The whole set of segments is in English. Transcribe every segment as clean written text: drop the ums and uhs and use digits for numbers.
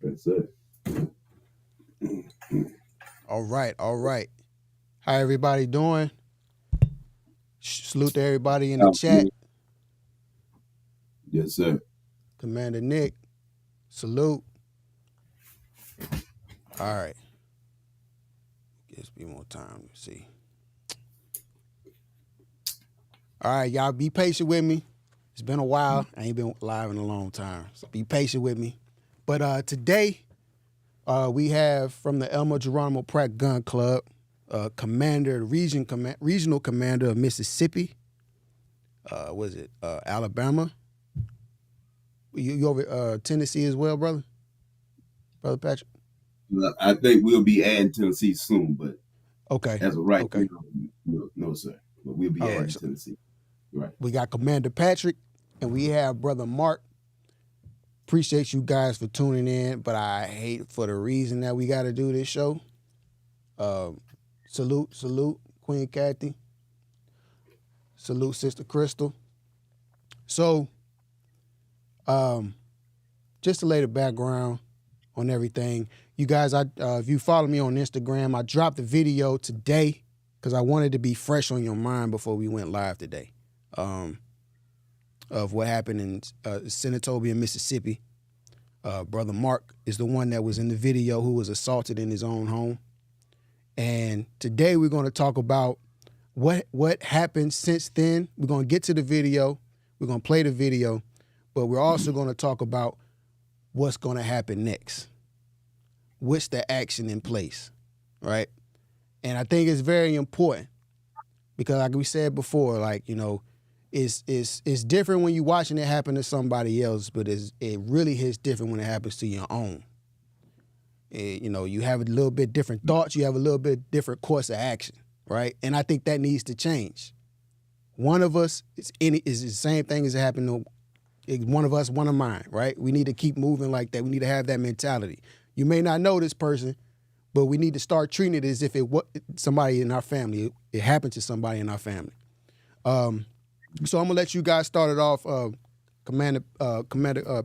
That's it. All right, all right. How everybody doing? Salute to everybody in the chat. Absolutely. Yes, sir. Commander Nick, salute. All right. Gives me more time to see. All right, y'all be patient with me. It's been a while. I ain't been live in a long time. So be patient with me. But today, we have from the Elmer Geronimo Pratt Gun Club, commander, regional commander of Mississippi. Was it Alabama? You over Tennessee as well, brother Patrick? I think we'll be adding Tennessee soon, but Okay, as of right okay, now, no, sir. But we'll be all right. adding So Tennessee. Right. we got Commander Patrick, and we have brother Mark. Appreciate you guys for tuning in, but I hate for the reason that we got to do this show. Um, salute, Queen Kathy. Salute, Sister Crystal. So, um, just to lay the background on everything, you guys, if you follow me on Instagram, I dropped the video today because I wanted to be fresh on your mind before we went live today, of what happened in Senatobia, Mississippi. Brother Mark is the one that was in the video who was assaulted in his own home. And today we're going to talk about what happened since then. We're going to get to the video. We're going to play the video, but we're also going to talk about what's going to happen next. What's the action in place, right? And I think it's very important because, like we said before, like, you know, it's different when you're watching it happen to somebody else, but it really hits different when it happens to your own. You know, you have a little bit different thoughts, you have a little bit different course of action, right? And I think that needs to change. One of us is the same thing as it happened to one of us, one of mine, right? We need to keep moving like that. We need to have that mentality. You may not know this person, but we need to start treating it as if it was somebody in our family. It happened to somebody in our family. So I'm gonna let you guys start it off, Commander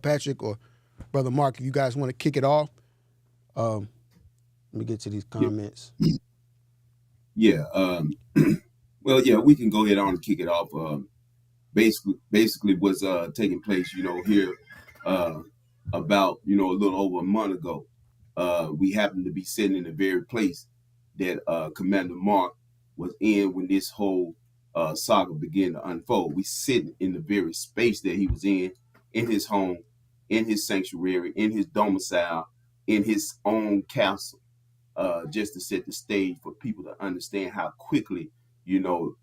Patrick or Brother Mark. If you guys want to kick it off, let me get to these Yeah. comments. Yeah. Well, yeah, we can go ahead on and kick it off. Basically, what's taking place, here, uh, about a little over a month ago. We happened to be sitting in the very place that Commander Mark was in when this whole saga began to unfold. We sitting in the very space that he was in his home, in his sanctuary, in his domicile, in his own castle, just to set the stage for people to understand how quickly,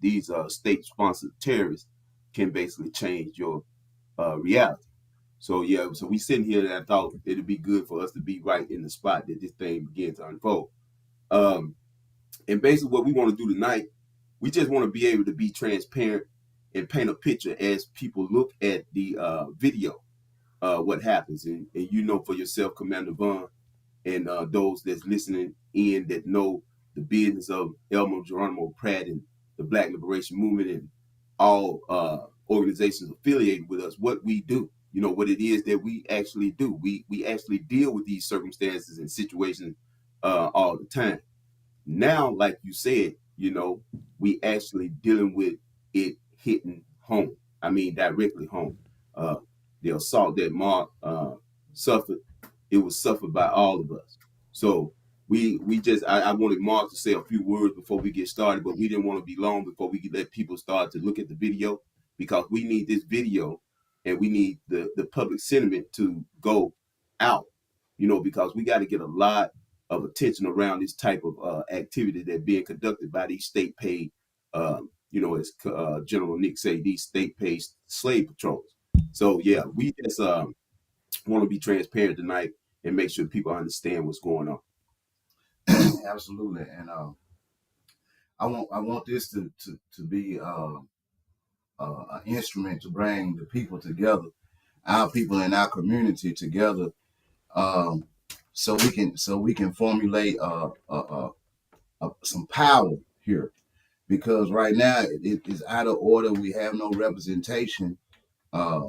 these state-sponsored terrorists can basically change your reality. So yeah, so we sitting here and I thought it'd be good for us to be right in the spot that this thing began to unfold. Um, and basically what we want to do tonight, we just want to be able to be transparent and paint a picture as people look at the video, what happens. And you know for yourself, Commander Vaughn, and those that's listening in that know the business of Elmo Geronimo Pratt and the Black Liberation Movement and all organizations affiliated with us, what we do, what it is that we actually do. We actually deal with these circumstances and situations all the time. Now, like you said, we actually dealing with it hitting home. I mean, directly home. Uh, the assault that Mark suffered, it was suffered by all of us. So we just I wanted Mark to say a few words before we get started, but we didn't want to be long before we could let people start to look at the video because we need this video and we need the public sentiment to go out, because we got to get a lot of attention around this type of activity that being conducted by these state paid, as General Nick say, these state paid slave patrols. So yeah, we just want to be transparent tonight and make sure people understand what's going on. Absolutely, and I want this to be an instrument to bring the people together, our people in our community together, um, so we can formulate some power here. Because right now it is out of order. We have no representation uh,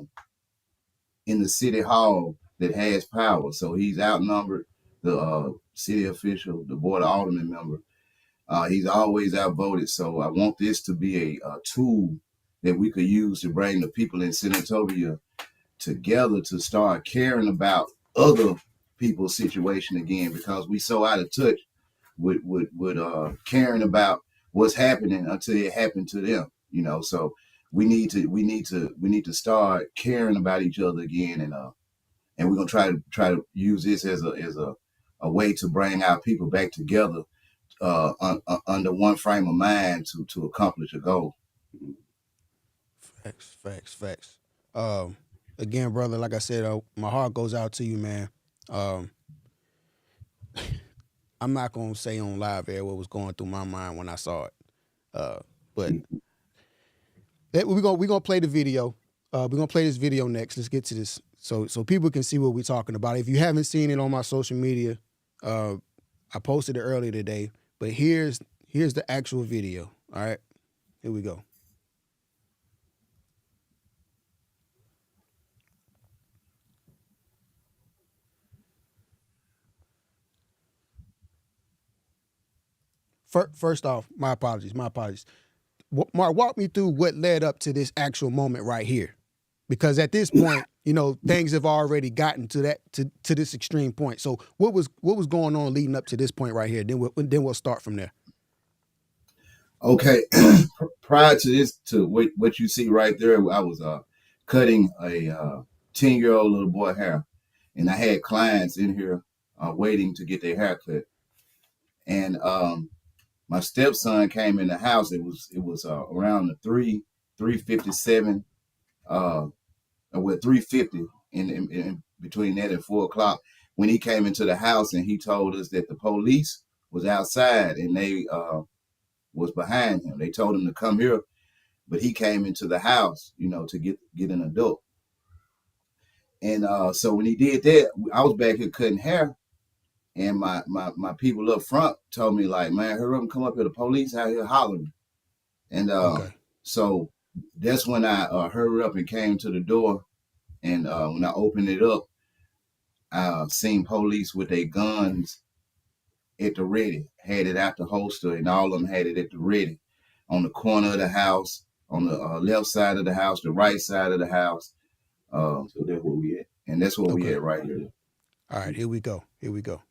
in the city hall that has power. So he's outnumbered the city official, the board of alderman member. He's always outvoted. So I want this to be a tool that we could use to bring the people in Senatobia together to start caring about other people's situation again, because we so out of touch with caring about what's happening until it happened to them. So we need to start caring about each other again, and we're gonna try to use this as a way to bring our people back together under one frame of mind to accomplish a goal. Facts, facts, facts. Um, Again, brother, like I said, my heart goes out to you, man. Um, I'm not gonna say on live air what was going through my mind when I saw it, but we're gonna play the video. We're gonna play this video next. Let's get to this so people can see what we're talking about. If you haven't seen it on my social media, uh, I posted it earlier today. But here's the actual video. All right, here we go. First off, my apologies. My apologies. Mark, walk me through what led up to this actual moment right here, because at this point, things have already gotten to to this extreme point. So what was going on leading up to this point right here? Then we'll start from there. Okay, prior to this, to what you see right there, I was cutting a 10-year-old little boy hair, and I had clients in here waiting to get their hair cut, and my stepson came in the house. It was around the 3:57, with 3:50 in between that and 4 o'clock when he came into the house, and he told us that the police was outside and they was behind him. They told him to come here, but he came into the house, to get an adult. And so when he did that, I was back here cutting hair, and my people up front told me, like, man, hurry up and come up here. The police out here hollering. And Okay. so that's when I hurried up and came to the door. And when I opened it up, I seen police with their guns at the ready, had it out the holster, and all of them had it at the ready on the corner of the house, on the left side of the house, the right side of the house. So that's where we at. And that's where we Okay. at right here. All right. Here we go. Here we go.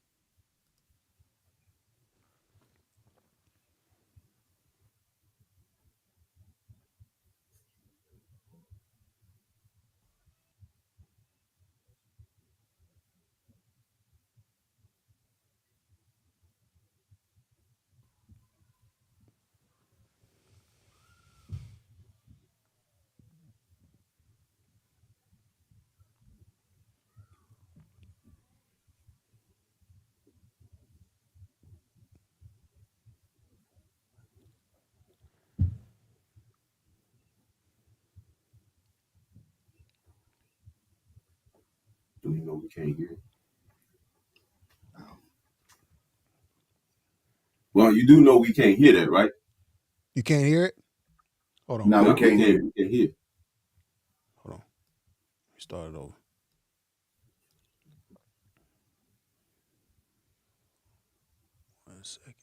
Do you know we can't hear it? Well, you do know we can't hear that, right? You can't hear it? Hold on. No, No, we can't hear. we can't hear. Hold on. Start it over. One second.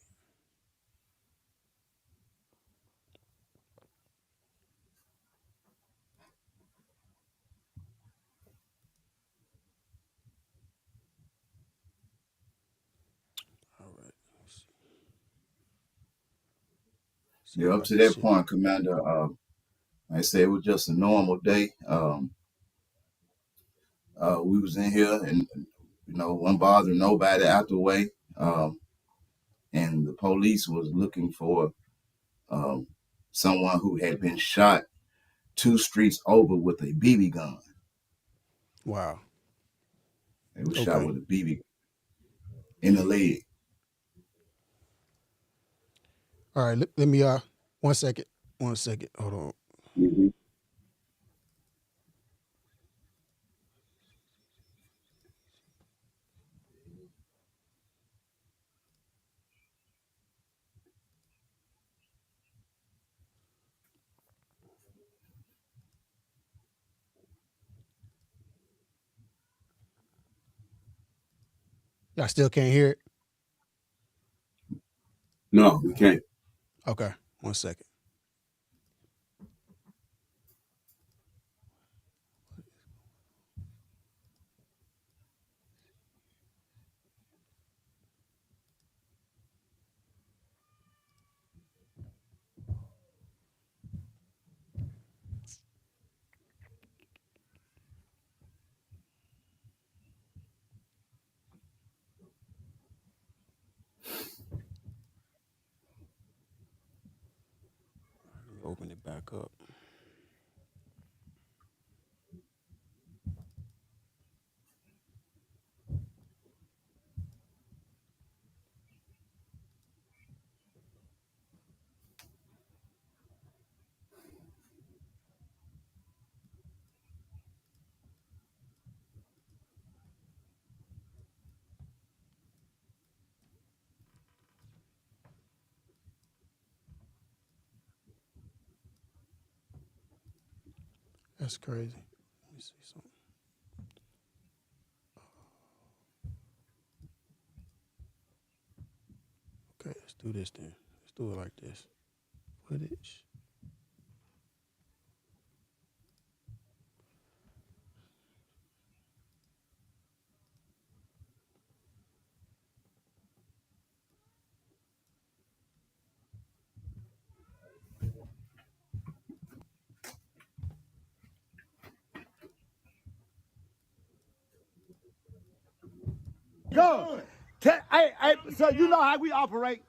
All right. See Yeah, if up I to can that share. point, Commander, like I said, it was just a normal day. We was in here, and wasn't bothering nobody out the way. And the police was looking for um, someone who had been shot 2 streets over with a BB gun. Wow. They was shot Okay. with a BB in the leg. All right. Let me 1 second. 1 second. Hold on. Mm-hmm. Y'all still can't hear it? No, we can't. Okay, 1 second. Open it back up. That's crazy. Let me see something. Okay, let's do this then. Let's do it like this. Footage. Go. Hey, so you know how we operate.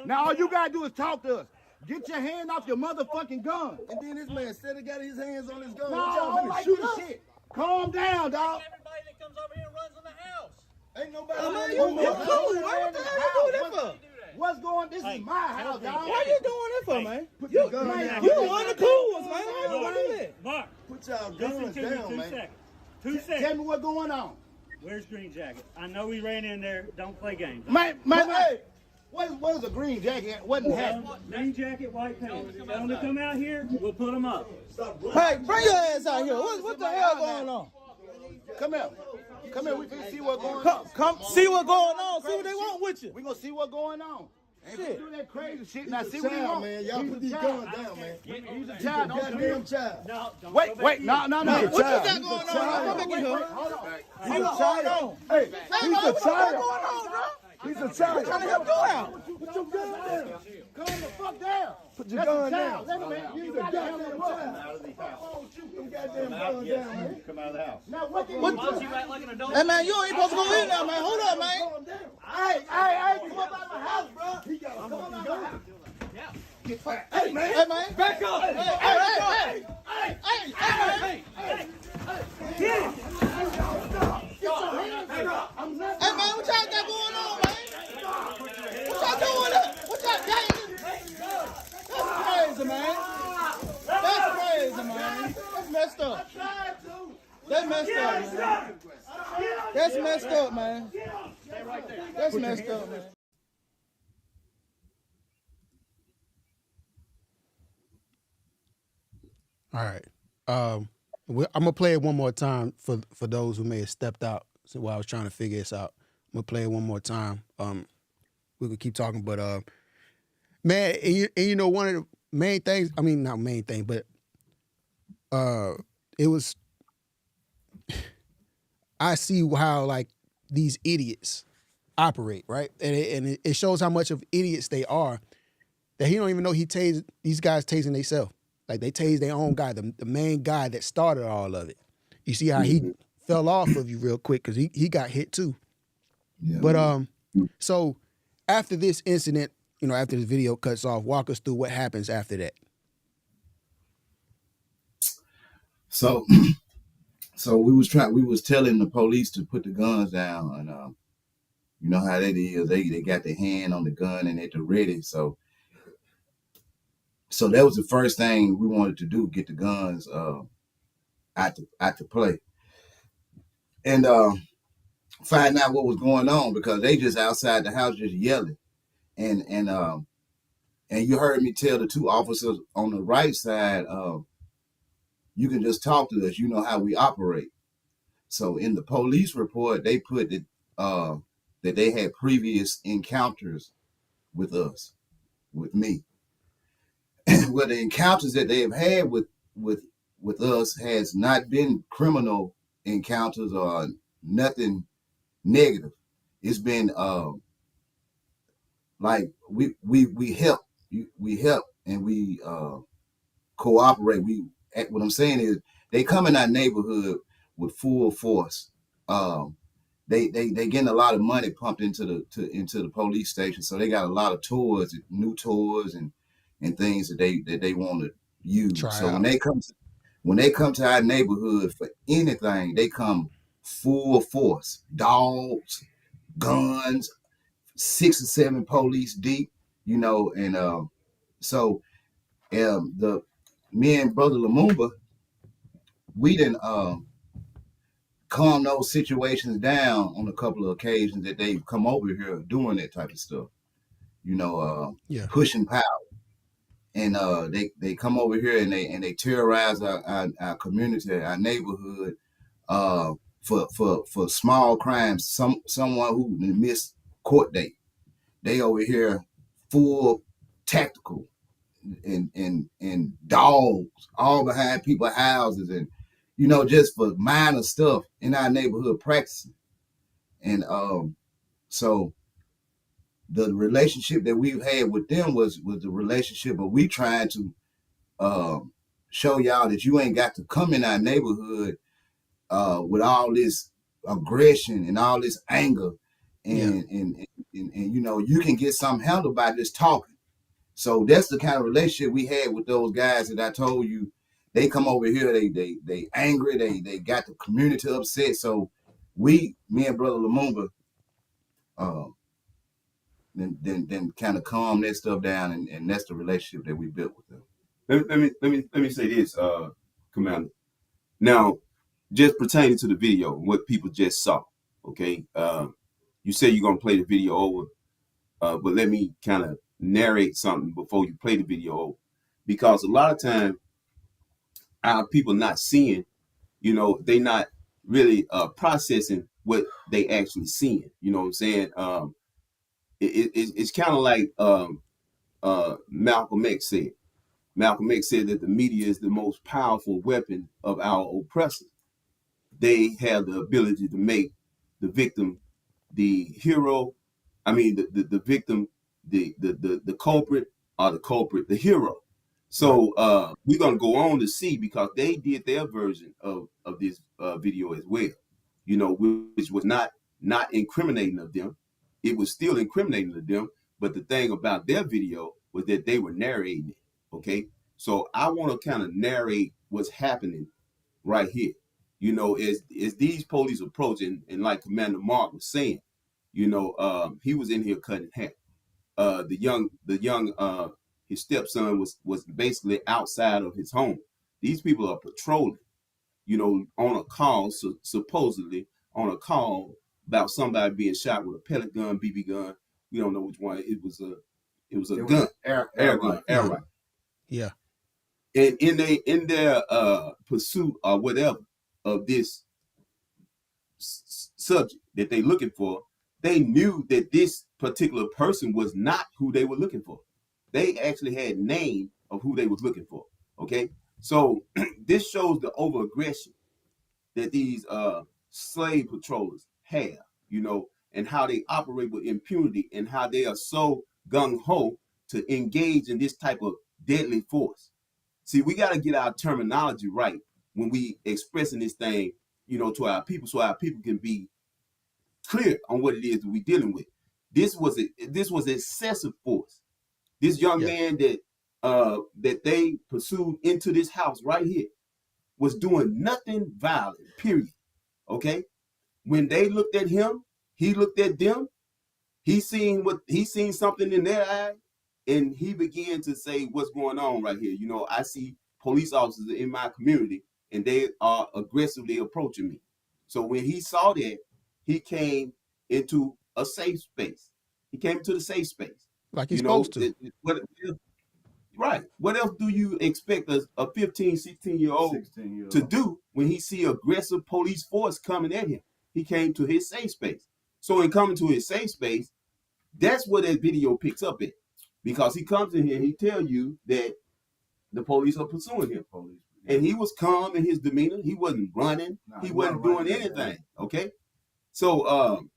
Now all you gotta do is talk to us. Get your hand off your motherfucking gun. And then this man said he got his hands on his gun. No, What I y'all don't finna like shoot this him? shit. Calm down, dog. Everybody that comes over here runs in the house. Ain't nobody. Oh, man, you cool, man. man. What the hell you doing that for? What's going? This is my house, dog. Why you doing that for, man? Put You, your gun man, down. you the one of the cool ones, man. Why you Mark, doing that? Mark, Put y'all listen guns to me down, 2 man. seconds. 2 Tell seconds. me what's going on. Where's Green Jacket? I know we ran in there. Don't play games. Man, hey, what is a green jacket? Wasn't happening. Green Jacket, white pants. Tell them to come out here. We'll put them up. Hey, bring your ass out here. What the hell going on? Come here. Come here. We can see what's going on. Come see what's going on. See what they want with you. We gonna see what's going on. Ain't Shit. do that crazy shit. Now see what he Child, want. man. Y'all He's put a these child. guns down, man. He's a child. Don't Goddamn do it. child. No, don't Wait, go back wait, in. no. What you got He's going a on? child. Come back in here. Hold on. He's a child. Hey, he's a What's child. going on, bro? He's a child. Trying to help you out. Put your gun down. Calm the fuck down. Put your That's a gun child. down. Let him He's you a got to goddamn have that child. Them goddamn guns down, man. Come out of the house. Now what Why don't you act like an adult? Hey, man, you ain't supposed to go in there, man. Hold up, man. Hey, come up out of my house, bro. He got come up out of my house. Hey, man. Back up. Hey, hey, man, what y'all got going on, man? What y'all doing up? What y'all got? That's crazy, man. That's crazy, man. That's messed up. That's messed up, man. That's messed up, man. That's messed up, man. All right. I'm gonna play it one more time for those who may have stepped out while I was trying to figure this out. I'm gonna play it one more time. We could keep talking, but man, and you know, one of the main things. I mean, not main thing, but it was. I see how like these idiots operate, right? And it shows how much of idiots they are. That he don't even know these guys tasing themselves. Like they tased their own guy, the main guy that started all of it. You see how he fell off of you real quick because he got hit too. Yeah. But so after this incident, you know, after the video cuts off, walk us through what happens after that. So, so we was telling the police to put the guns down, and you know how that is. They got their hand on the gun and at the ready. So that was the first thing we wanted to do: get the guns out to play, and find out what was going on because they just outside the house just yelling, and you heard me tell the two officers on the right side, you can just talk to us. You know how we operate. So in the police report, they put that that they had previous encounters with us, with me. Well, the encounters that they have had with with us has not been criminal encounters or nothing negative. It's been like we help, we help, and we cooperate. What I'm saying is they come in our neighborhood with full force. Um, they getting a lot of money pumped into the police station, so they got a lot of tours, new tours, and things that they want to use. Try So out. when they come to our neighborhood for anything, they come full force, dogs, guns, 6 or 7 police deep, and so the me and Brother Lumumba, we didn't calm those situations down on a couple of occasions that they've come over here doing that type of stuff, Yeah. pushing power. And they come over here and they terrorize our community, our neighborhood, for small crimes. Someone who missed court date, they over here full tactical and dogs all behind people's houses, and just for minor stuff in our neighborhood practicing. And so the relationship that we've had with them was the relationship of we trying to show y'all that you ain't got to come in our neighborhood with all this aggression and all this anger, and you can get something handled by just talking. So that's the kind of relationship we had with those guys that I told you. They come over here, they angry, they got the community upset. So me and Brother Lumumba, then kind of calm that stuff down, and that's the relationship that we built with them. Let me say this, Commander. Now, just pertaining to the video, what people just saw, okay? You say you're gonna play the video over, but let me kind of narrate something before you play the video over, because a lot of time our people not seeing, they not really processing what they actually seeing. You know what I'm saying? It's kind of like Malcolm X said. Malcolm X said that the media is the most powerful weapon of our oppressors. They have the ability to make the victim the hero. I mean, the victim, the culprit, or the culprit, the hero. So we're gonna go on to see, because they did their version of this video as well. Which was not incriminating of them. It was still incriminating of them. But the thing about their video was that they were narrating it. Okay, so I want to kind of narrate what's happening right here. As these police approach, and like Commander Mark was saying, he was in here cutting hair. The young his stepson was basically outside of his home. These people are patrolling, on a call, supposedly on a call about somebody being shot with a pellet gun, BB gun. We don't know which one. It was a gun, air gun, air rifle. Yeah. And in their pursuit or whatever of this subject that they looking for, they knew that this particular person was not who they were looking for. They actually had name of who they was looking for. Okay, so this shows the overaggression that these slave patrollers have, and how they operate with impunity, and how they are so gung-ho to engage in this type of deadly force. See, we got to get our terminology right when we expressing this thing, to our people, so our people can be clear on what it is that we're dealing with. This was excessive force. This young man that they pursued into this house right here was doing nothing violent, period. Okay? When they looked at him, he looked at them, he seen something in their eye, and he began to say, what's going on right here? I see police officers in my community, and they are aggressively approaching me. So when he saw that, he came into a safe space. He came into the safe space. Like he's supposed to. Right. What else do you expect a 15, 16-year-old to do when he see aggressive police force coming at him? He came to his safe space. So in coming to his safe space, that's what that video picks up at. Because he comes in here, he tell you that the police are pursuing him. And he was calm in his demeanor. He wasn't running. He wasn't doing anything. Okay. So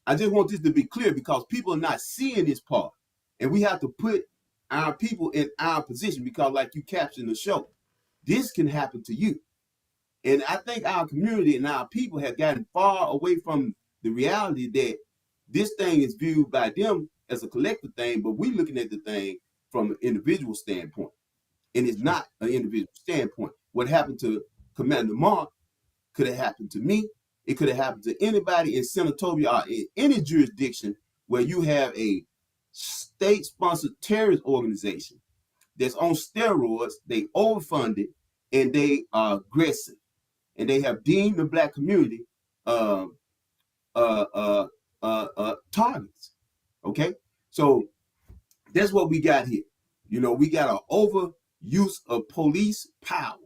I just want this to be clear because people are not seeing this part. And we have to put our people in our position because like you captioned the show, this can happen to you. And I think our community and our people have gotten far away from the reality that this thing is viewed by them as a collective thing, but we're looking at the thing from an individual standpoint. And it's not an individual standpoint. What happened to Commander Mark could have happened to me. It could have happened to anybody in Senatobia or in any jurisdiction where you have a state-sponsored terrorist organization that's on steroids, they overfunded, and they are aggressive. And they have deemed the Black community targets. Okay? So that's what we got here. You know, we got an overuse of police power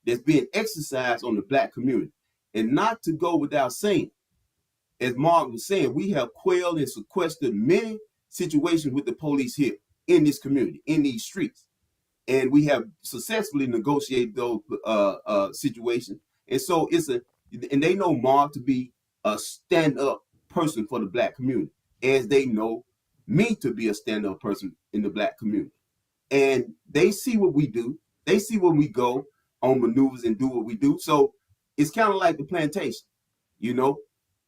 that's being exercised on the Black community. And not to go without saying, as Mark was saying, we have quelled and sequestered many situations with the police here in this community, in these streets. And we have successfully negotiated those situations. And so and they know Mark to be a stand-up person for the Black community, as they know me to be a stand-up person in the Black community. And they see what we do. They see when we go on maneuvers and do what we do. So it's kind of like the plantation, you know,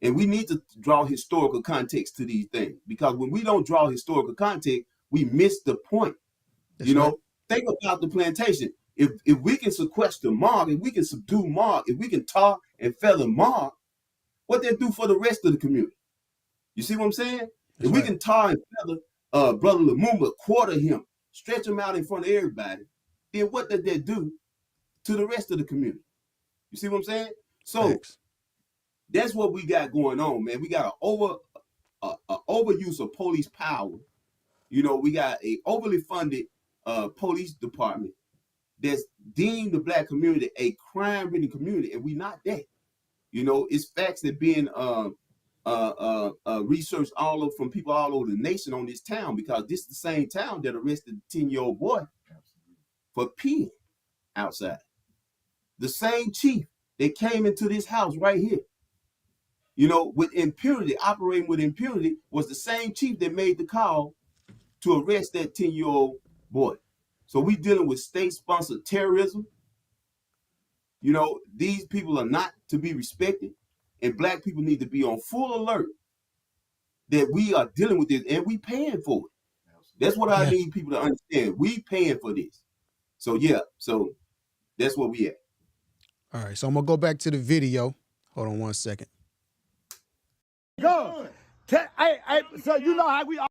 and we need to draw historical context to these things because when we don't draw historical context, we miss the point. That's you know, right. Think about the plantation. If we can sequester Mark, if we can subdue Mark, if we can tar and feather Mark, what they do for the rest of the community? You see what I'm saying? That's if we can tar and feather Brother Lumumba, quarter him, stretch him out in front of everybody, then what does that do to the rest of the community? You see what I'm saying? So that's what we got going on, man. We got an overuse of police power. You know, we got a overly funded police department that's deemed the Black community a crime-ridden community, and we not that. You know, it's facts that being researched all over from people all over the nation on this town because this is the same town that arrested the 10-year-old boy for peeing outside. The same chief that came into this house right here, you know, with impunity, operating with impunity, was the same chief that made the call to arrest that 10-year-old boy. So we dealing with state-sponsored terrorism. You know, these people are not to be respected, and Black people need to be on full alert that we are dealing with this, and we paying for it. That's what I need people to understand. We paying for this. So yeah, so that's where we at. All right, so I'm gonna go back to the video. Hold on one second. Go. So you know how we are.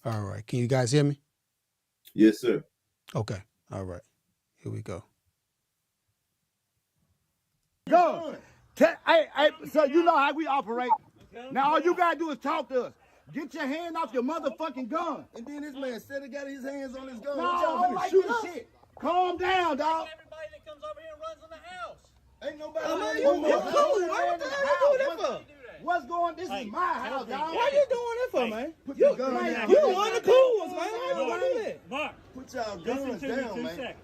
All right, can you guys hear me? Yes, sir. Okay, all right, here we go. Go. So you know how we operate. Now all you gotta do is talk to us. Get your hand off your motherfucking gun. And then this man said he got his hands on his gun. No, What y'all I don't finna like shoot this us? shit. Calm down, dog. Everybody that comes over here and runs in the house. Ain't nobody. Man, you you cool, man. cool, What the hell you doing that for? What's going? This Hey, is my house, dog. Why you doing that for, man? Put You your gun down. you one of the cool ones, man. Why you wanna do that? Mark, Put y'all listen guns to me down, 2 man. seconds.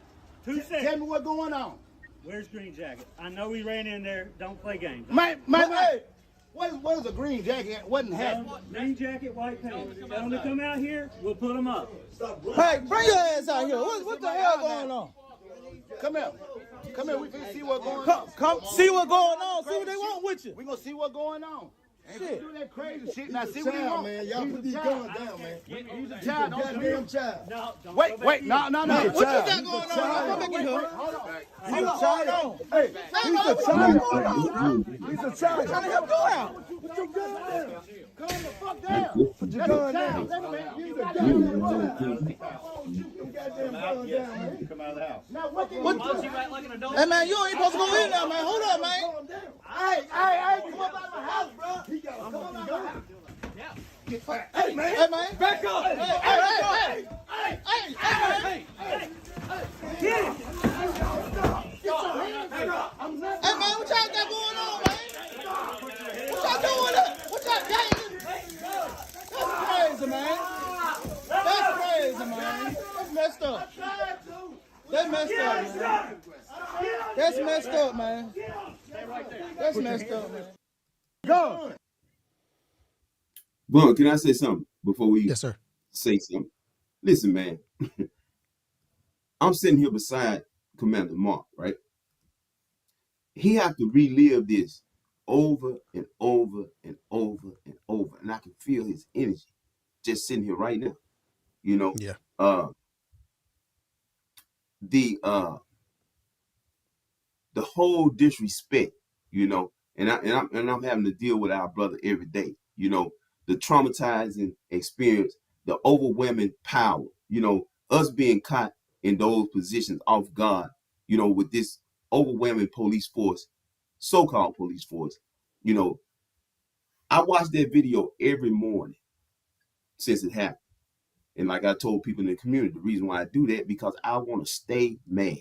2 Tell seconds. me what's going on. Where's Green Jacket? I know we ran in there. Don't play games. Man, hey, what is a green jacket? Wasn't happening. Green Jacket, white pants. Tell them to come out here. We'll put them up. Hey, bring your ass out here. What the hell going on? Come here. Come here. We can see what's going Come, on. come see what's going on. See what they want with you. We gonna see what's going on. Ain't Shit. do that crazy shit. Now see He's what a he child, want. man. Y'all He's put a these child. guns down, man. He's a He's a child. Don't come goddamn here. child. No, don't Wait, go back wait, in. no. What you got going on? Come back in here. Hold on. He's a child. Hey, He's a child. He's a child. Trying to help you out. put your gun down. Calm the fuck down. Put your gun down. Come out of the house. Hey man, you ain't supposed to go in there, man. Hold up, man. Hey, come up out of my house, bro. Come up out of my house. Hey man, back up. Hey, man, what y'all got going on, man? What y'all doing up? What y'all doing? That's crazy, man. That's crazy, man. That's messed up. That's messed up, man. That's messed up, man. That's messed up, man. Go. Well, can I say something before we Yes, sir. say something? Listen, man. I'm sitting here beside Commander Mark, right? He have to relive this over and over and over and over, and I can feel his energy just sitting here right now. You know, Yeah. The whole disrespect, you know, and I'm having to deal with our brother every day. You know, the traumatizing experience, the overwhelming power. You know, us being caught in those positions off guard. You know, with this overwhelming police force, so-called police force. You know, I watch that video every morning since it happened. And like I told people in the community, the reason why I do that, because I want to stay mad.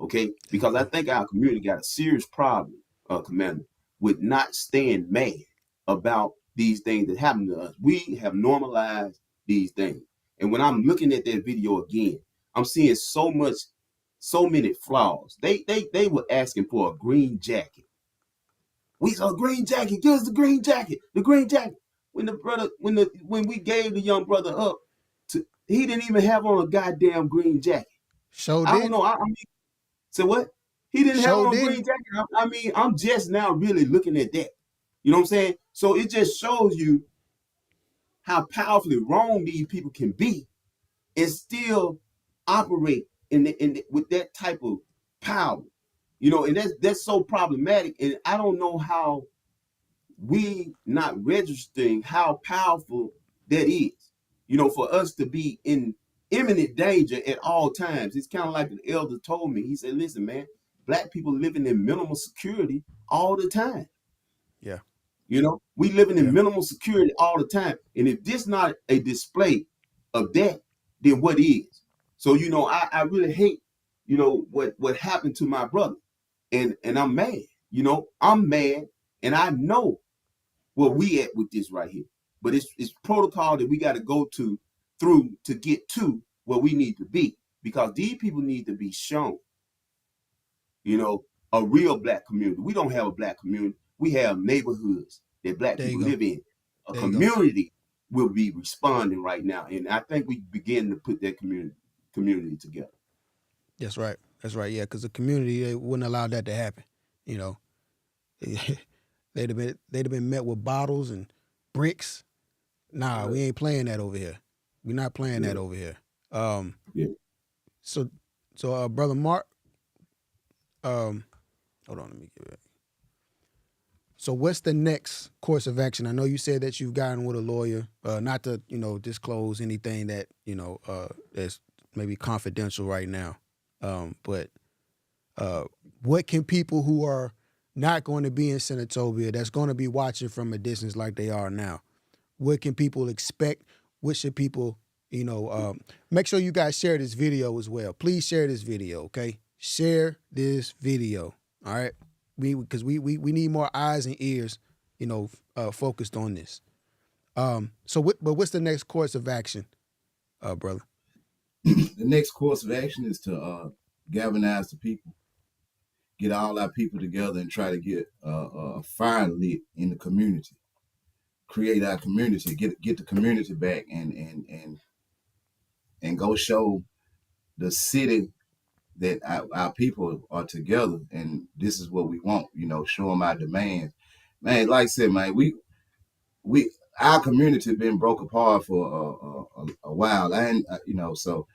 Okay? Because I think our community got a serious problem, Commander, with not staying mad about these things that happen to us. We have normalized these things. And when I'm looking at that video again, I'm seeing so many flaws. They were asking for a green jacket. We saw a green jacket. Give us the green jacket. The green jacket. When we gave the young brother up, he didn't even have on a goddamn green jacket. Show I did. don't know. I mean, so what? He didn't have Show on a did. green jacket. I mean, I'm just now really looking at that. You know what I'm saying? So it just shows you how powerfully wrong these people can be and still operate with that type of power. You know, and that's so problematic. And I don't know how we not registering how powerful that is. You know, for us to be in imminent danger at all times. It's kind of like an elder told me. He said, listen, man, black people living in minimal security all the time. Yeah. You know, we living in Yeah. minimal security all the time. And if this not a display of that, then what is? So, you know, I really hate, you know, what happened to my brother. And I'm mad. You know, I'm mad, and I know where we at with this right here. But it's protocol that we got to go through to get to where we need to be, because these people need to be shown, you know, a real black community. We don't have a black community. We have neighborhoods that black There you people go. live in. A There you go. community will be responding right now, and I think we begin to put that community together. That's right. That's right. Yeah, because the community, they wouldn't allow that to happen. You know, they'd have been met with bottles and bricks. Nah, we ain't playing that over here. We're not playing that over here. Yeah. So brother Mark, hold on, let me get it. So what's the next course of action? I know you said that you've gotten with a lawyer, not to, you know, disclose anything that, you know, that's maybe confidential right now. But what can people who are not going to be in Senatobia, that's going to be watching from a distance like they are now, what can people expect? What should people, you know, make sure you guys share this video as well. Please share this video, okay? Share this video, all right? Because we need more eyes and ears, you know, focused on this. But what's the next course of action, brother? The next course of action is to galvanize the people, get all our people together, and try to get a fire lit in the community. Create our community, get the community back, and go show the city that our people are together, and this is what we want. You know, show them our demands, man. Like I said, man, we our community been broke apart for a while, and you know, so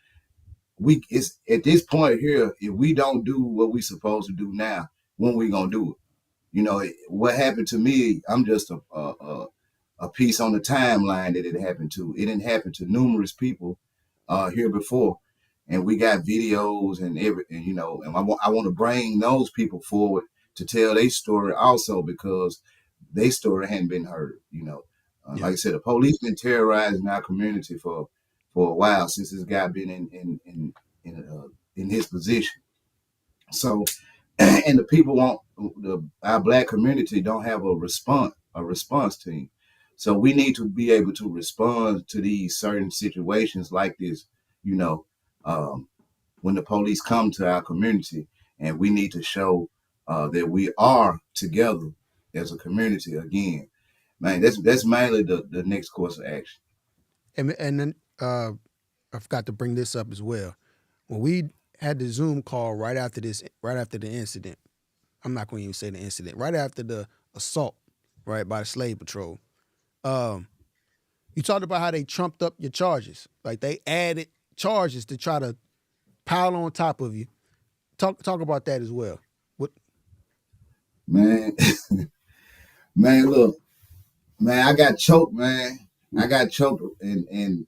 it's at this point here. If we don't do what we supposed to do now, when we gonna do it? You know, what happened to me? I'm just a a piece on the timeline that it happened to. It didn't happen to numerous people here before, and we got videos and everything, you know. And I want to bring those people forward to tell their story also, because their story hadn't been heard, you know. Like I said, the police been terrorizing our community for a while, since this guy been in his position. So, and the people want our black community don't have a response team. So we need to be able to respond to these certain situations like this, you know, when the police come to our community, and we need to show that we are together as a community again. Man, that's mainly the next course of action. And then I forgot to bring this up as well. When we had the Zoom call right after the incident, I'm not going to even say the incident, right after the assault, right, by the slave patrol. You talked about how they trumped up your charges. Like they added charges to try to pile on top of you. Talk about that as well. What? Man, man, look, man, I got choked, man. I got choked, and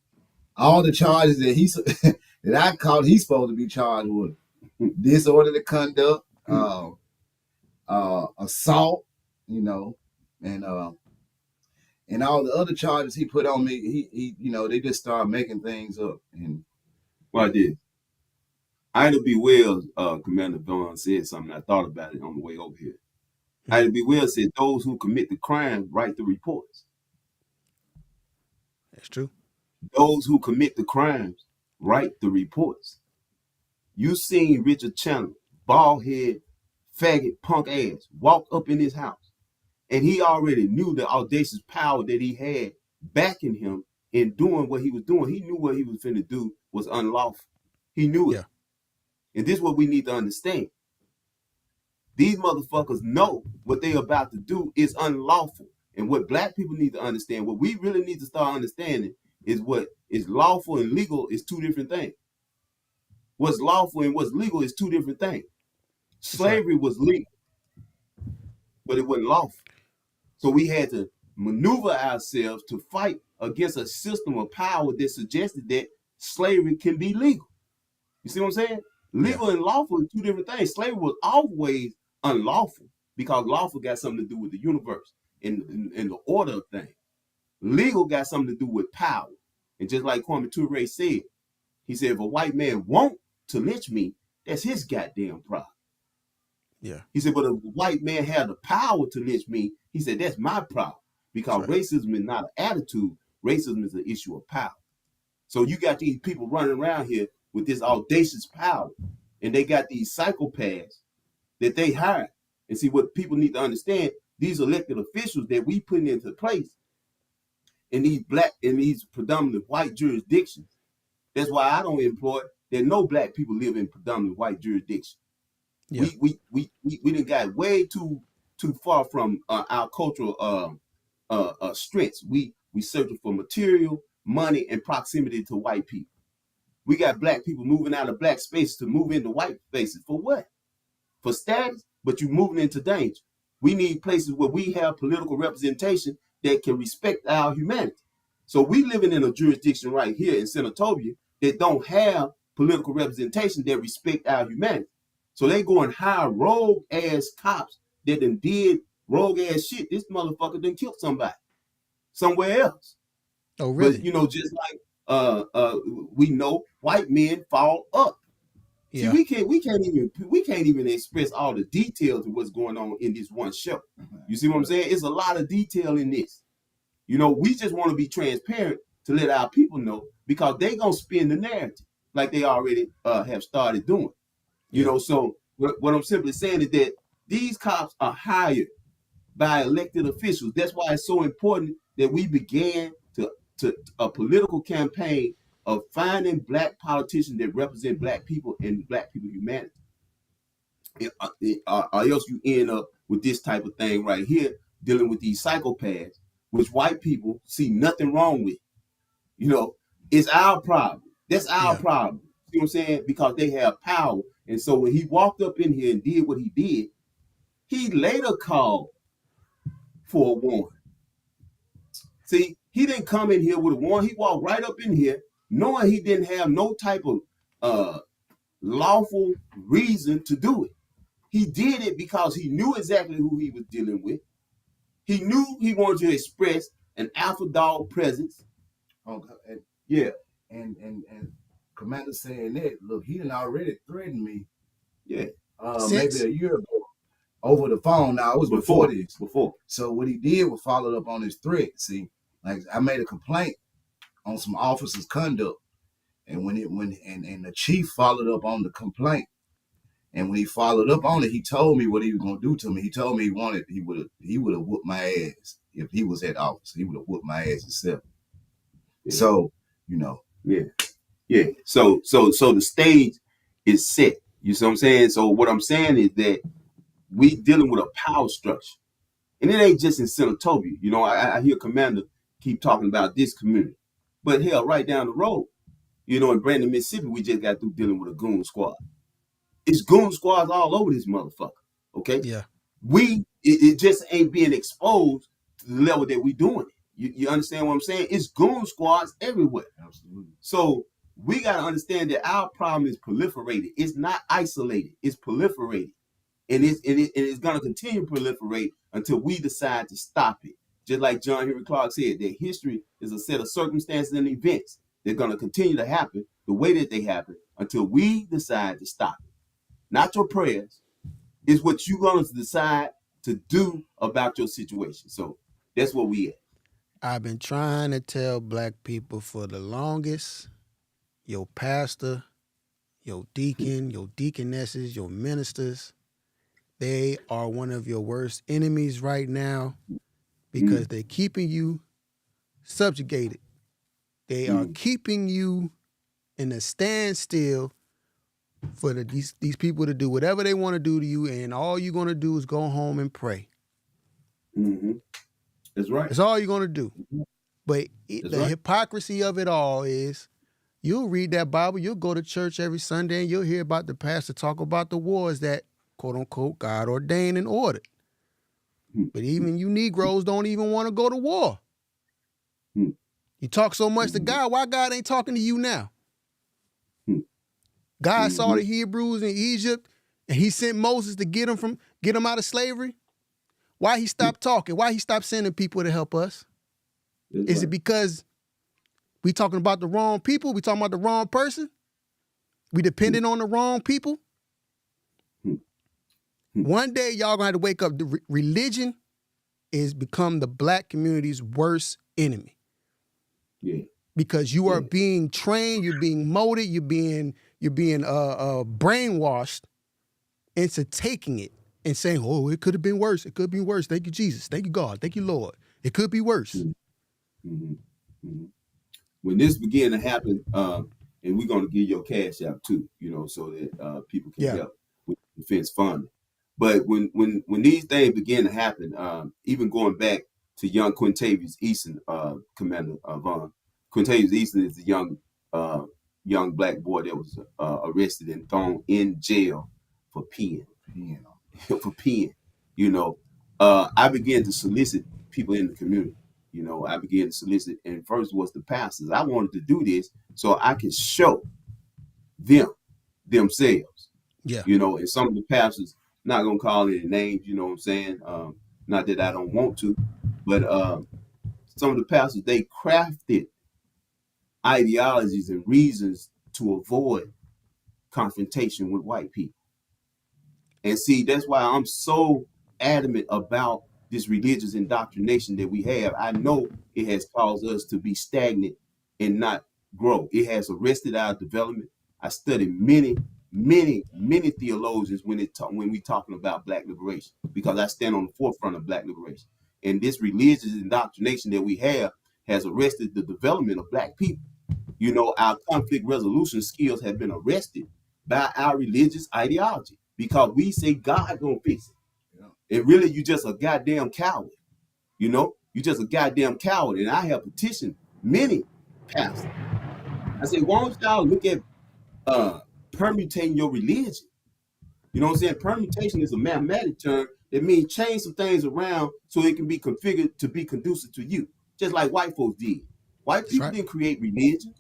all the charges that that I called, he's supposed to be charged with: disorderly conduct, assault, you know, and all the other charges he put on me. He you know, they just started making things up. And Well, I did. Ida B. Wells, Commander Vaughn, said something. I thought about it on the way over here. Ida B. Wells said, "Those who commit the crime write the reports. That's true. Those who commit the crimes write the reports." You seen Richard Chandler, bald head, faggot, punk ass, walk up in his house, and he already knew the audacious power that he had backing him in doing what he was doing. He knew what he was finna do was unlawful. He knew it. Yeah. And this is what we need to understand. These motherfuckers know what they're about to do is unlawful. And what black people need to understand, what we really need to start understanding, is what is lawful and legal is two different things. What's lawful and what's legal is two different things. Slavery was legal, but it wasn't lawful. So we had to maneuver ourselves to fight against a system of power that suggested that slavery can be legal. You see what I'm saying? Legal and lawful are two different things. Slavery was always unlawful because lawful got something to do with the universe and the order of things. Legal got something to do with power. And just like Kwame Ture said, he said, if a white man want to lynch me, that's his goddamn problem. Yeah. He said, but if a white man had the power to lynch me, he said, that's my problem. Because racism is not an attitude. Racism is an issue of power. So you got these people running around here with this audacious power, and they got these psychopaths that they hire. And see, what people need to understand, these elected officials that we put into place in these predominantly white jurisdictions. That's why I don't employ that no black people live in predominantly white jurisdictions. Yeah. We done got way too far from our cultural strengths. We searching for material, money, and proximity to white people. We got black people moving out of black spaces to move into white spaces. For what? For status, but you're moving into danger. We need places where we have political representation that can respect our humanity. So we living in a jurisdiction right here in Senatobia that don't have political representation that respect our humanity. So they go and hire rogue ass cops that done did rogue ass shit. This motherfucker done killed somebody somewhere else. Oh, really? But, you know, just like we know white men fall up. Yeah. See, we can't even express all the details of what's going on in this one show. You see what I'm saying? It's a lot of detail in this. You know, we just want to be transparent to let our people know, because they gonna spin the narrative like they already have started doing. You know, so what I'm simply saying is that these cops are hired by elected officials. That's why it's so important that we began to a political campaign of finding black politicians that represent black people and black people humanity. Or else you end up with this type of thing right here, dealing with these psychopaths, which white people see nothing wrong with. You know, it's our problem. That's our problem. You know what I'm saying? Because they have power. And so when he walked up in here and did what he did, he later called for a warrant See, he didn't come in here with a warrant. He walked right up in here knowing he didn't have no type of lawful reason to do it. He did it because he knew exactly who he was dealing with. He knew he wanted to express an alpha dog presence. Okay. Yeah. And Commander saying that, look, he done already threatened me. Yeah. Maybe a year ago over the phone. Now it was before this. Before. So what he did was followed up on his threat. See, like I made a complaint on some officers' conduct, and when the chief followed up on the complaint, and when he followed up on it, he told me what he was gonna do to me. He told me he would have whooped my ass if he was at office. He would have whooped my ass himself. Yeah. So Yeah. So the stage is set. You see what I'm saying? So what I'm saying is that we dealing with a power structure. And it ain't just in Senatobia. You know, I hear Commander keep talking about this community. But hell, right down the road, you know, in Brandon, Mississippi, we just got through dealing with a goon squad. It's goon squads all over this motherfucker. Okay? Yeah. It just ain't being exposed to the level that we doing it. You understand what I'm saying? It's goon squads everywhere. Absolutely. So we got to understand that our problem is proliferated. It's not isolated. It's proliferated. And it's going to continue to proliferate until we decide to stop it. Just like John Henry Clark said, that history is a set of circumstances and events that are going to continue to happen the way that they happen until we decide to stop it. Not your prayers. It's what you're going to decide to do about your situation. So that's what we at. I've been trying to tell black people for the longest, your pastor, your deacon, your deaconesses, your ministers, they are one of your worst enemies right now because they're keeping you subjugated. They are keeping you in a standstill for these people to do whatever they want to do to you, and all you're going to do is go home and pray. Mm-hmm. That's right. That's all you're going to do. But the hypocrisy of it all is you'll read that Bible, you'll go to church every Sunday, and you'll hear about the pastor talk about the wars that, quote unquote, God ordained and ordered. But even you Negroes don't even want to go to war. You talk so much to God, why God ain't talking to you now? God saw the Hebrews in Egypt and he sent Moses to get them out of slavery. Why he stopped talking? Why he stopped sending people to help us? Is it because we talking about the wrong people? We talking about the wrong person? We depending on the wrong people? One day y'all gonna have to wake up. The religion is become the black community's worst enemy. Yeah. Because you are being trained, you're being molded, you're being brainwashed into taking it and saying, "Oh, it could have been worse. It could be worse. Thank you, Jesus. Thank you, God. Thank you, Lord. It could be worse." When this began to happen, and we're going to give your cash out too, you know, so that people can help with defense funding. But when these things began to happen, even going back to young Quintavious Easton, Commander Vaughn, Quintavious Easton is the young black boy that was arrested and thrown in jail for peeing. For peeing, you know. I began to solicit people in the community. You know, I began to solicit, and first was the pastors. I wanted to do this so I could show themselves. Yeah. You know, and some of the pastors, not gonna call any names, you know what I'm saying? Not that I don't want to, but some of the pastors, they crafted ideologies and reasons to avoid confrontation with white people. And see, that's why I'm so adamant about this religious indoctrination that we have. I know it has caused us to be stagnant and not grow. It has arrested our development. I studied many theologians when we talking about black liberation, because I stand on the forefront of black liberation. And this religious indoctrination that we have has arrested the development of black people. You know, our conflict resolution skills have been arrested by our religious ideology because we say God gonna fix it. And really, you just a goddamn coward. You know, you just a goddamn coward. And I have petitioned many pastors. I say, why don't y'all look at permutating your religion? You know what I'm saying? Permutation is a mathematic term that means change some things around so it can be configured to be conducive to you. just like white folks did. White That's people right. didn't create religion,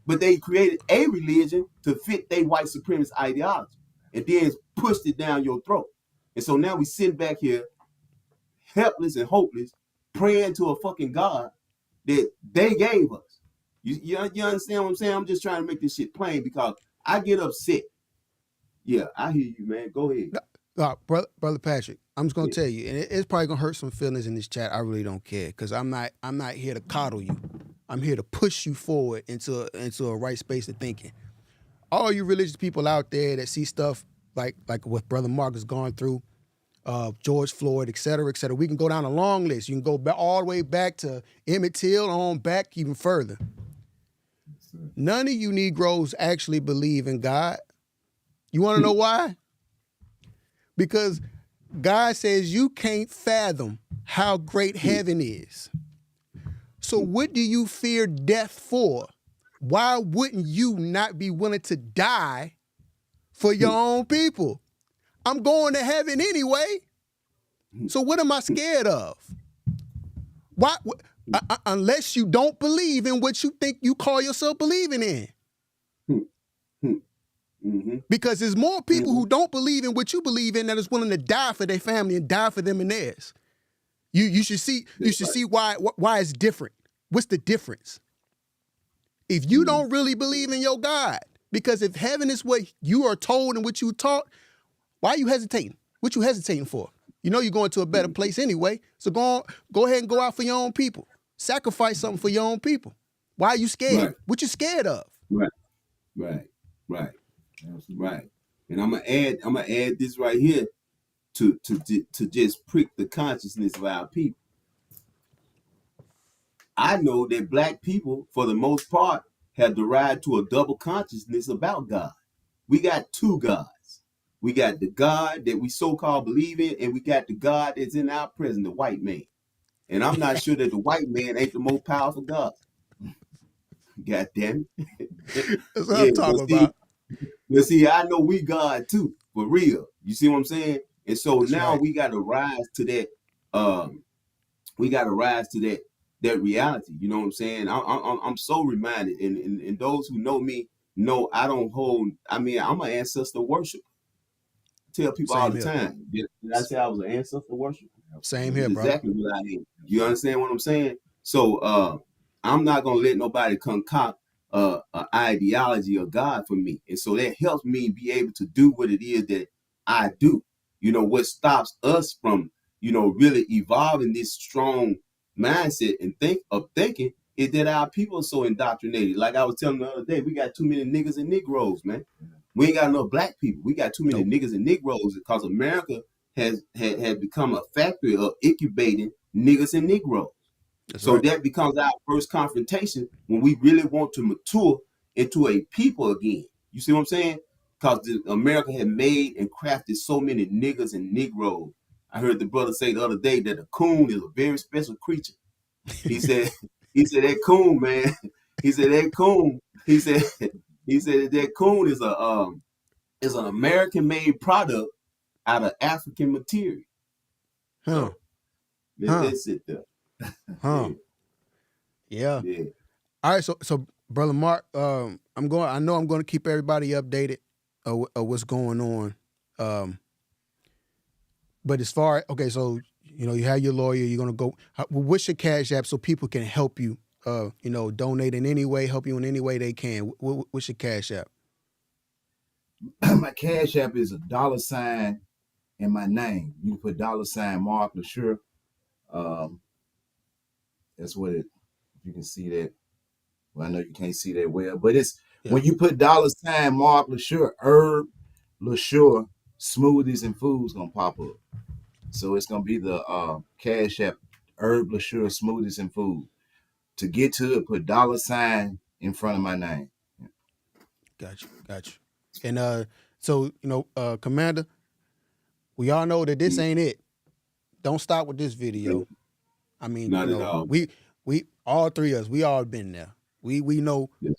but they created a religion to fit their white supremacist ideology and then pushed it down your throat. And so now we sitting back here helpless and hopeless, praying to a fucking God that they gave us. You understand what I'm saying? I'm just trying to make this shit plain because I get upset. Yeah, I hear you, man. Go ahead. Brother Patrick, I'm just gonna Yeah. tell you, and it's probably gonna hurt some feelings in this chat. I really don't care because I'm not here to coddle you. I'm here to push you forward into a right space of thinking. All you religious people out there that see stuff like what Brother Mark has gone through, George Floyd, et cetera, et cetera. We can go down a long list. You can go back all the way back to Emmett Till, on back even further. None of you Negroes actually believe in God. You want to know why? Because God says you can't fathom how great heaven is. So what do you fear death for? Why wouldn't you not be willing to die for your own people? I'm going to heaven anyway. So what am I scared of? Why? Unless you don't believe in what you think you call yourself believing in. Mm-hmm. Because there's more people who don't believe in what you believe in that is willing to die for their family and die for them and theirs. You should see why it's different. What's the difference? If you don't really believe in your God, because if heaven is what you are told and what you taught, why are you hesitating? What you hesitating for? You know you're going to a better place anyway. So go ahead and go out for your own people. Sacrifice something for your own people. Why are you scared? Right. What you scared of? Right. And I'm gonna add this right here to just prick the consciousness of our people. I know that black people, for the most part, have derived to a double consciousness about God. We got two gods. We got the God that we so-called believe in, and we got the God that's in our present, the white man. And I'm not sure that the white man ain't the most powerful God. God damn it. That's what I'm talking about. But see, I know we God too, for real. You see what I'm saying? And so That's now right. we got to rise to that. We got to rise to that reality. You know what I'm saying? I'm so reminded, and those who know me know I don't hold. I mean, I'm an ancestor worshiper. Tell people all Same the here. time. Did I say I was an ancestor worshiper? Same here, bro. Exactly what I am. You understand what I'm saying? So I'm not gonna let nobody concoct an ideology of God for me, and so that helps me be able to do what it is that I do. You know, what stops us from really evolving this strong mindset and thinking is that our people are so indoctrinated. Like I was telling the other day, we got too many niggas and Negroes, man. We ain't got enough black people. We got too many niggas and Negroes because America has become a factory of incubating niggas and Negroes. That's So right. that becomes our first confrontation when we really want to mature into a people again. You see what I'm saying? Because America had made and crafted so many niggas and Negroes. I heard the brother say the other day that a coon is a very special creature. He said, that coon, man. He said that coon. He said that coon is an American made product out of African material. Huh. So let's sit there. Huh. Yeah. Yeah. All right, so brother Mark, I know I'm going to keep everybody updated of what's going on. But as far, okay, so you have your lawyer. You're going to go. What's your Cash App so people can help you? Donate in any way, help you in any way they can. What's your Cash App? My Cash App is $sign in my name. You can put $sign Mark Lesure. That's what it. If you can see that. Well, I know you can't see that well, but it's when you put $sign Mark Lesure, Herb Lesure Smoothies and Foods gonna pop up. So it's gonna be the Cash App Herb Lesure Smoothies and Food. To get to it, put $sign in front of my name. Gotcha. And so Commander, we all know that this ain't it. Don't stop with this video. I mean, Not at all. we all three of us, we all been there. We know. Yes.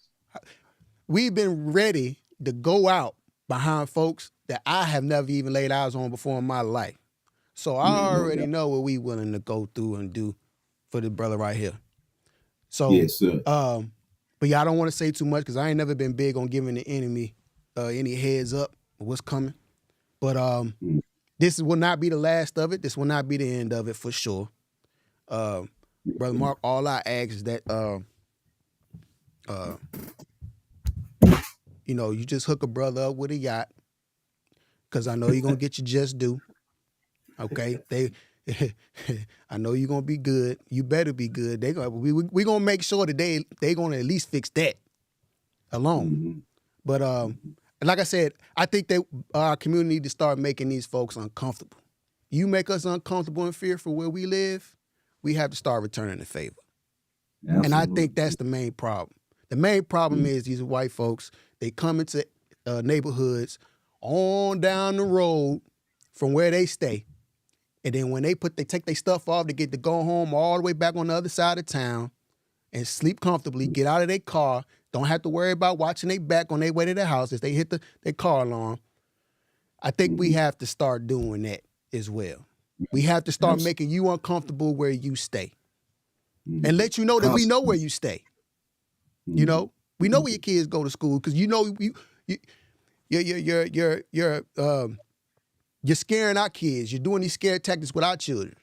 We've been ready to go out behind folks that I have never even laid eyes on before in my life. So I already know what we willing to go through and do for the brother right here. So, Yes, sir. but yeah, I don't want to say too much because I ain't never been big on giving the enemy any heads up of what's coming. But this will not be the last of it. This will not be the end of it for sure. Brother Mark, all I ask is that you just hook a brother up with a yacht, because I know you're gonna get your just due. Okay, I know you're gonna be good. You better be good. We gonna make sure that they gonna at least fix that alone. Mm-hmm. But like I said, I think that our community need to start making these folks uncomfortable. You make us uncomfortable and fearful where we live, we have to start returning the favor. Absolutely. And I think that's the main problem. The main problem is these white folks, they come into neighborhoods on down the road from where they stay. And then when they take their stuff off, they get to go home all the way back on the other side of town and sleep comfortably, get out of their car, don't have to worry about watching their back on their way to their house as they hit their car alarm. I think we have to start doing that as well. We have to start making you uncomfortable where you stay. And let you know that we know where you stay. You know, we know where your kids go to school, because you're scaring our kids. You're doing these scare tactics with our children.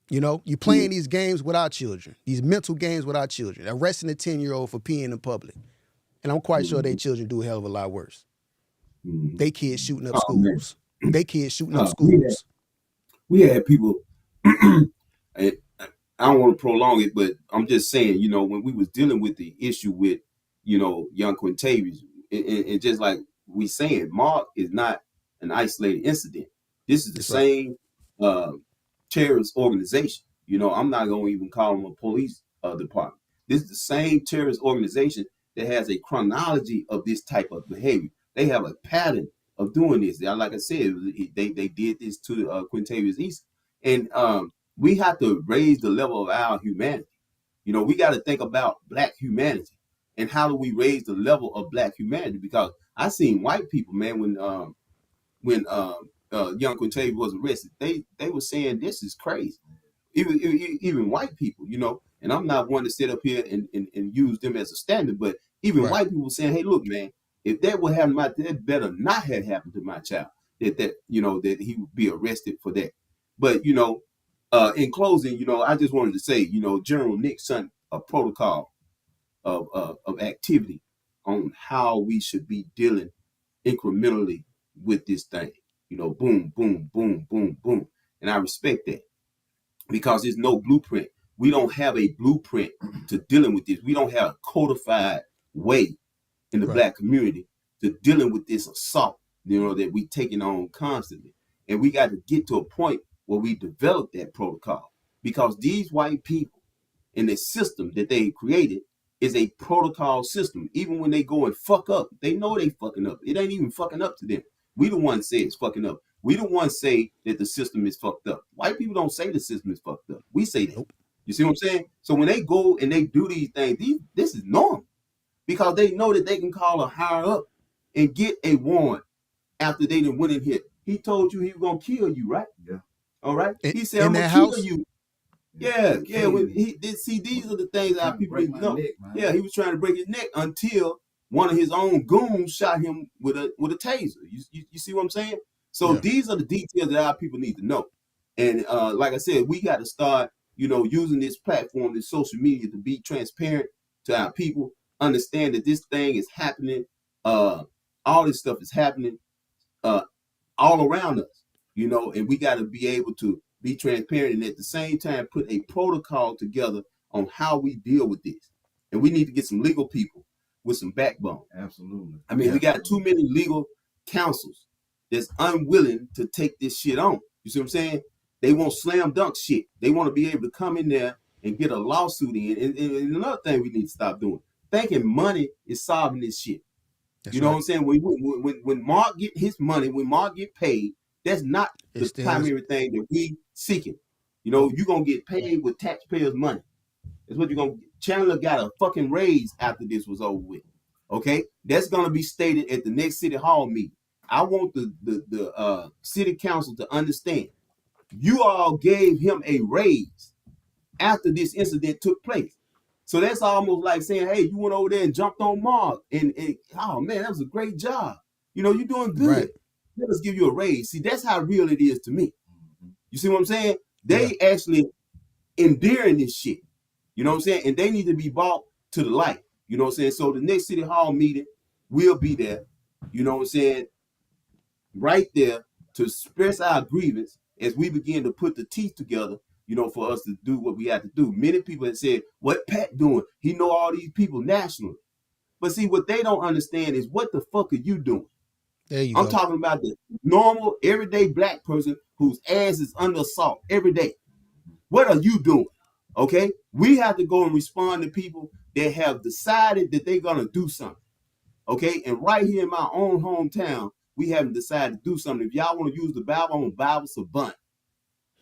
You know, you're playing these games with our children, these mental games with our children, arresting a 10-year-old for peeing in public. And I'm quite sure their children do a hell of a lot worse. They kids shooting up schools. They kids shooting up schools. We had people, and I don't want to prolong it, but I'm just saying, when we was dealing with the issue with, young Quintavious, and just like we saying, Mark is not an isolated incident. This is the same terrorist organization. I'm not going to even call them a police department. This is the same terrorist organization that has a chronology of this type of behavior. They have a pattern of doing this. Like I said, they did this to Quintavious East. And we have to raise the level of our humanity. We got to think about Black humanity. And how do we raise the level of Black humanity? Because I seen white people, man, when young Quintavious was arrested, they were saying this is crazy. Even white people, and I'm not one to sit up here and use them as a standard, but even white people saying, hey, look, man, if that would happen, that better not have happened to my child. That he would be arrested for that. But in closing, I just wanted to say, General Nick sent a protocol of activity on how we should be dealing incrementally with this thing. Boom, boom, boom, boom, boom. And I respect that, because there's no blueprint. We don't have a blueprint to dealing with this. We don't have a codified way in the Black community to dealing with this assault, that we taking on constantly. And we got to get to a point where we develop that protocol, because these white people in the system that they created is a protocol system. Even when they go and fuck up, they know they fucking up. It ain't even fucking up to them. We the ones say it's fucking up. We the ones say that the system is fucked up. White people don't say the system is fucked up. We say that. Nope. You see what I'm saying? So when they go and they do these things, this is normal, because they know that they can call a higher up and get a warrant after they done went in here. He told you he was gonna kill you, right? Yeah. All right. He said, I'm gonna kill you. Yeah. When he did, see, these are the things our people didn't know. Neck, he was trying to break his neck until one of his own goons shot him with a taser. You see what I'm saying? So these are the details that our people need to know. And like I said, we got to start, using this platform, this social media, to be transparent to our people, understand that this thing is happening. All this stuff is happening all around us, and we got to be able to be transparent, and at the same time put a protocol together on how we deal with this. And we need to get some legal people with some backbone. Absolutely. I mean, we got too many legal counsels that's unwilling to take this shit on. You see what I'm saying? They want slam dunk shit. They want to be able to come in there and get a lawsuit in. And another thing we need to stop doing, thinking money is solving this shit. That's what I'm saying? When Mark get his money, when Mark get paid, that's not the primary thing that we seeking. You're going to get paid with taxpayers' money. That's what you're going to get. Chandler got a fucking raise after this was over with. Okay? That's going to be stated at the next city hall meeting. I want the city council to understand. You all gave him a raise after this incident took place. So that's almost like saying, hey, you went over there and jumped on Mark, and oh man, that was a great job. You're doing Right. good. Let us give you a raise. See, that's how real it is to me. You see what I'm saying? Yeah. They actually endearing this shit. You know what I'm saying? And they need to be brought to the light. You know what I'm saying? So the next city hall meeting will be there. You know what I'm saying? Right there to express our grievance as we begin to put the teeth together, for us to do what we have to do. Many people have said, what Pat doing? He know all these people nationally. But see, what they don't understand is what the fuck are you doing? There you I'm go. talking about the normal, everyday black person whose ass is under assault every day. What are you doing? Okay? We have to go and respond to people that have decided that they're going to do something. Okay? And right here in my own hometown, we haven't decided to do something. If y'all want to use the Bible, I'm a Bible savant.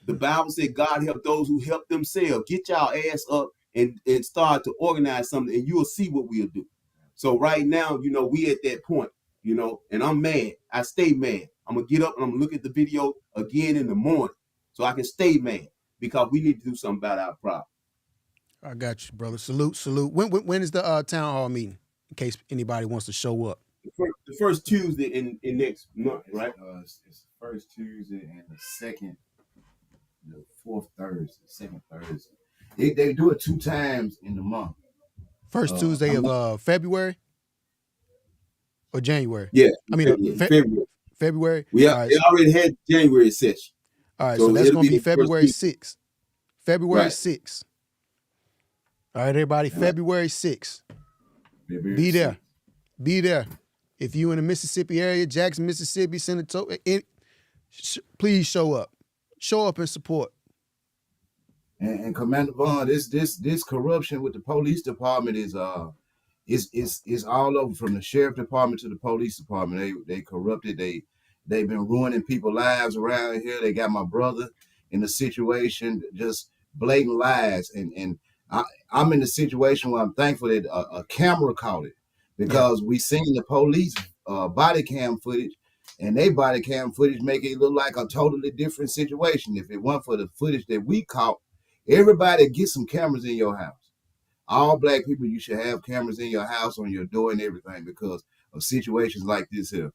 The Bible said God help those who help themselves. Get y'all ass up and start to organize something, and you'll see what we'll do. So right now, we at that point, and I'm mad. I stay mad. I'm going to get up and I'm going to look at the video again in the morning so I can stay mad because we need to do something about our problem. I got you, brother. Salute. When is the town hall meeting? In case anybody wants to show up. The first Tuesday in next month, right? It's the first Tuesday and the fourth Thursday, second Thursday. They do it 2 times in the month. First Tuesday of February or January? Yeah. I mean, February. February? We All right, already had January session. all right, so that's going to be February 6th. February Right. 6th. All right, everybody, February 6th. Be there. Be there. If you in the Mississippi area, Jackson, Mississippi, Senatobia, please show up. Show up and support. And Commander Vaughn, this corruption with the police department is all over, from the sheriff department to the police department. They corrupted. They've been ruining people's lives around here. They got my brother in a situation, just blatant lies. And I'm in a situation where I'm thankful that a camera caught it, because we seen the police body cam footage, and they body cam footage make it look like a totally different situation. If it weren't for the footage that we caught, everybody get some cameras in your house. All black people, you should have cameras in your house, on your door and everything, because of situations like this here.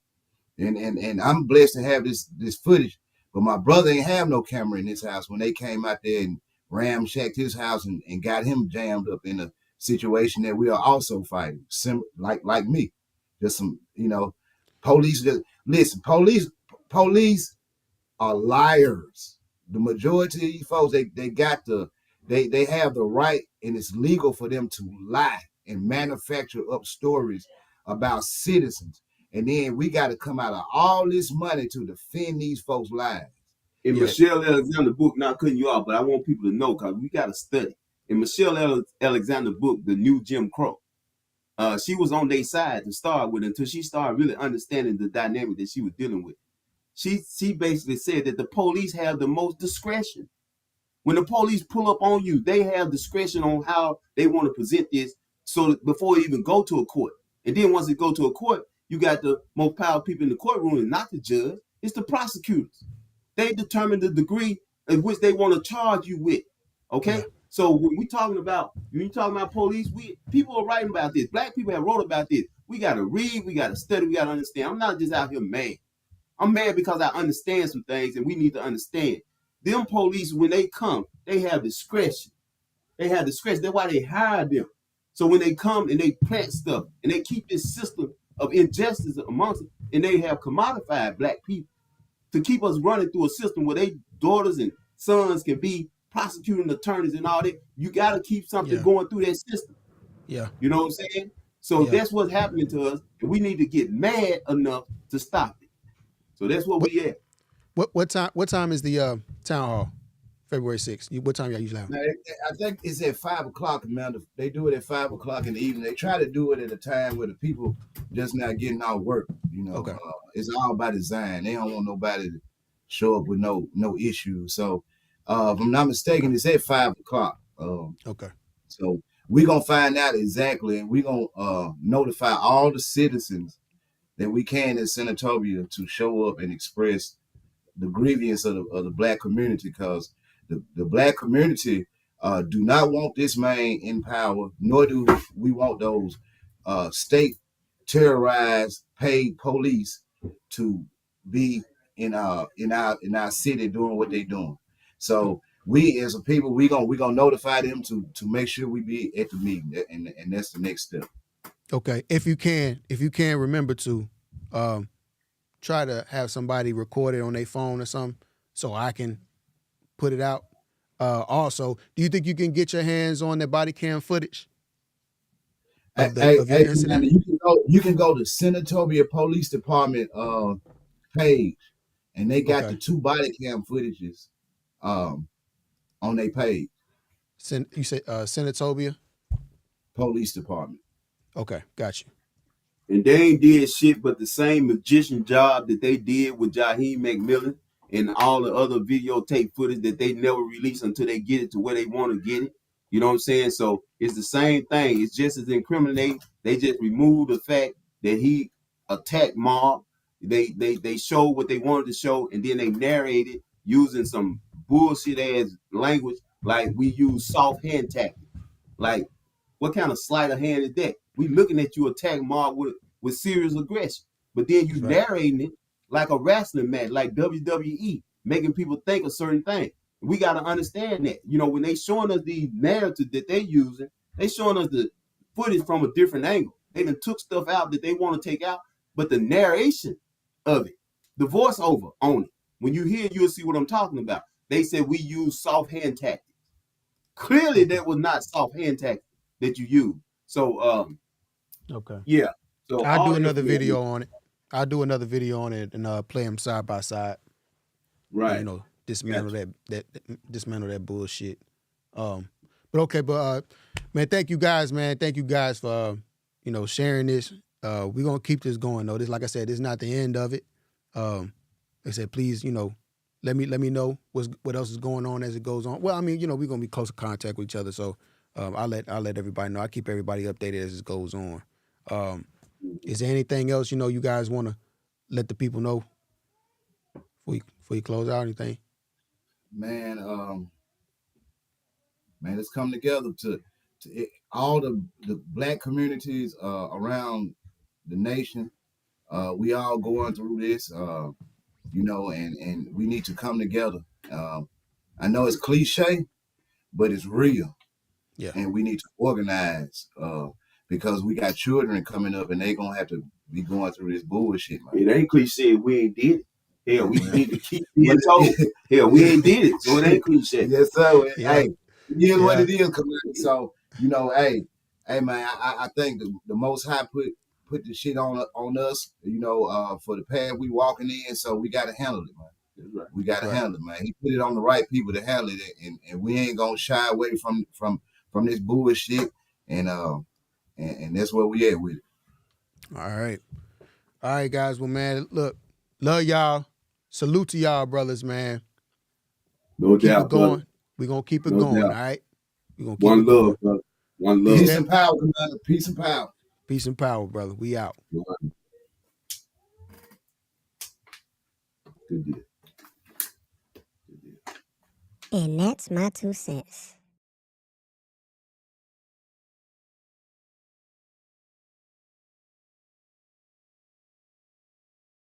And I'm blessed to have this footage, but my brother ain't have no camera in his house when they came out there and ramshacked his house and got him jammed up in a situation that we are also fighting, like me. Just some, police. Listen, police are liars. The majority of these folks, they have the right, and it's legal for them to lie and manufacture up stories about citizens. And then we got to come out of all this money to defend these folks' lives. In Michelle Alexander book, not cutting you off, but I want people to know because we got to study. In Michelle Alexander book, The New Jim Crow, she was on their side to start with until she started really understanding the dynamic that she was dealing with. She basically said that the police have the most discretion. When the police pull up on you, they have discretion on how they want to present this, so that before you even go to a court. And then once it go to a court, you got the most powerful people in the courtroom, and not the judge, it's the prosecutors. They determine the degree in which they want to charge you with. Okay? Yeah. So when you talking about police, people are writing about this. Black people have wrote about this. We got to read, we got to study, we got to understand. I'm not just out here mad. I'm mad because I understand some things, and we need to understand. Them police, when they come, they have discretion. They have discretion. That's why they hire them. So when they come and they plant stuff and they keep this system of injustice amongst them, and they have commodified black people to keep us running through a system where their daughters and sons can be prosecuting attorneys and all that, you got to keep something going through that system. Yeah. You know what I'm saying? So that's what's happening to us, and we need to get mad enough to stop it. So that's what we at. What time is the town hall? February 6th. What time y'all usually have? I think it's at 5 o'clock, man. They do it at 5 o'clock in the evening. They try to do it at a time where the people just not getting out work. Okay. It's all by design. They don't want nobody to show up with no issues. So if I'm not mistaken, it's at 5 o'clock. Okay. So we're gonna find out exactly, and we're gonna notify all the citizens that we can in Senatobia to show up and express the grievance of the black community, because the black community do not want this man in power, nor do we want those state terrorized paid police to be in our city doing what they're doing. So we as a people, we gonna notify them to make sure we be at the meeting, and that's the next step. Okay, if you can remember to try to have somebody record it on their phone or something, so I can put it out. Also, do you think you can get your hands on that body cam footage of your incident? You can go to Senatobia Police Department page, and they got Okay. the 2 body cam footages on their page. You said Senatobia? Police Department. Okay, got you. And they ain't did shit but the same magician job that they did with Jaheim McMillan and all the other videotape footage that they never release until they get it to where they want to get it. You know what I'm saying? So it's the same thing. It's just as incriminating. They just remove the fact that he attacked Mob. They showed what they wanted to show, and then they narrated using some bullshit ass language like we use soft hand tactics. Like, what kind of sleight of hand is that? We looking at you attack Mark with serious aggression, but then you narrating it like a wrestling match, like WWE, making people think a certain thing. We got to understand that. You know, when they showing us the narrative that they using, they showing us the footage from a different angle. They done took stuff out that they want to take out, but the narration of it, the voiceover on it, when you hear it, you'll see what I'm talking about. They said we use soft hand tactics. Clearly, that was not soft hand tactics that you use. So, Okay. yeah. So I'll do another video on it. I'll do another video on it and play them side by side. Right. You know, dismantle that bullshit. But man, thank you guys, man. Thank you guys for sharing this. We're gonna keep this going though. This, like I said, this is not the end of it. Like I said, please, let me know what else is going on as it goes on. Well, I mean, we're gonna be close to contact with each other, so I'll let everybody know. I keep everybody updated as it goes on. Is there anything else you guys want to let the people know before you close out? Anything? Man, let's come together to all the black communities around the nation. We all going through this, and we need to come together. I know it's cliche, but it's real. Yeah. And we need to organize because we got children coming up and they gonna have to be going through this bullshit, man. It ain't cliche. We ain't did it. Hell, we need to keep being told. Hell, we ain't did it, so it ain't cliche. Yes, sir. Yeah. Hey, it is what it is, community. So hey, man, I think the Most High put the shit on us, for the path we walking in. So we got to handle it, man. That's right. We got to handle it, man. He put it on the right people to handle it, and we ain't gonna shy away from this bullshit, and that's where we at with it. All right, guys. Well, man, look, love y'all. Salute to y'all, brothers, man. No Keep doubt, it going. brother. We're gonna keep it No going. doubt. All right. We're gonna keep One it love, going. brother. One love. Peace and power, commander. Peace and power. Peace and power, brother. We out. Good deal. And that's my 2 cents.